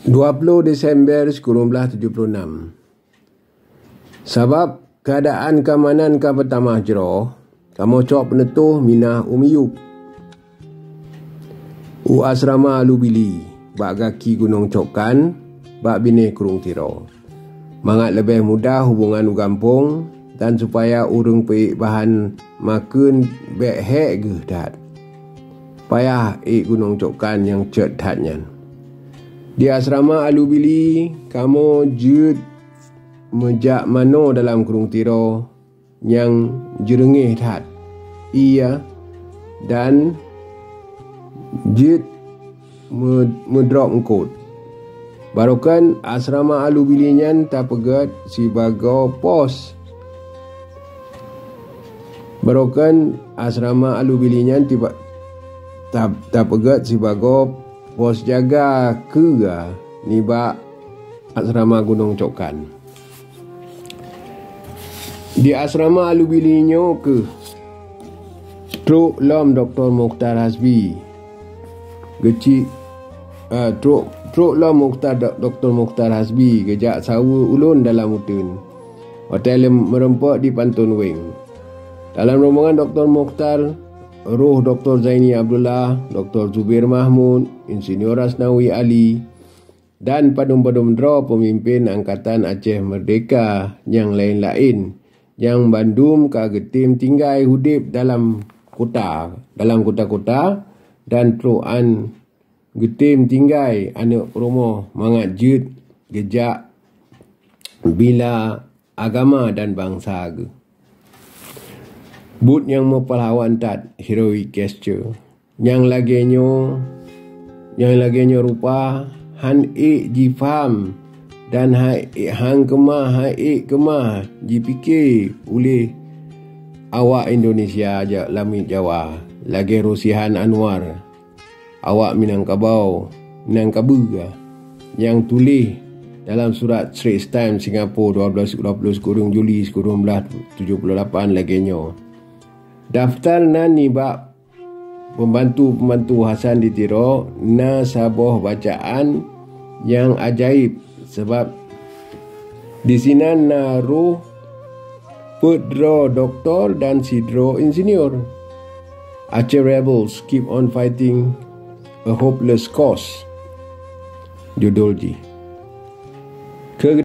20 Disember 1976. Sebab keadaan keamanan ke pertama jero, kamu cok penetuh minah umiyuk. U asrama Alubili, bak gaki Gunung Cokan, bak bine Kurung Tiro. Mangat lebih mudah hubungan u kampung dan supaya urung peik bahan makan bek hek ge dat. Payah Gunung Cokan yang cet hatnya. Di asrama Alubili, kamu jut mejak mano dalam Kurung Tiro yang jerengih hat. Ia dan jut medrop engkot. Barukan asrama Alubili nyan tak pegat si bago pos. Barukan asrama Alubili nyan tiba tak pegat si bago pos jaga ke ni bak asrama Gunung Cokan. Di asrama Alubili nyo ke truk lom Dr. Mukhtar Hasbi geci truk lom Dr. Mukhtar Hasbi gejak sawa ulun dalam hutun hotel merempok di Pantun Wing. Dalam rombongan Dr. Mukhtar, Ruh Dr. Zaini Abdullah, Dr. Zubir Mahmud, Insinyur Asnawi Ali dan padum-padum dro pemimpin Angkatan Aceh Merdeka yang lain-lain yang bandum kagetim tinggai hudip dalam kota-kota dan truan getim tinggai anak promo mangat jut gejak bila agama dan bangsa ge. But yang mempelawan tat heroic gesture yang laginya rupa han ji faham dan hang kemah dipikir oleh awak Indonesia aja lamit Jawa lagi Rosihan Anwar awak Minangkabau yang tulis dalam surat Straits Times Singapura 12 Juli 1978 laginya. Daftar nani bak pembantu Hasan di Tiro na saboh bacaan yang ajaib sebab di sini naruh pedro doktor dan sidro insinyur. Aceh rebels keep on fighting a hopeless cause. Judul ji.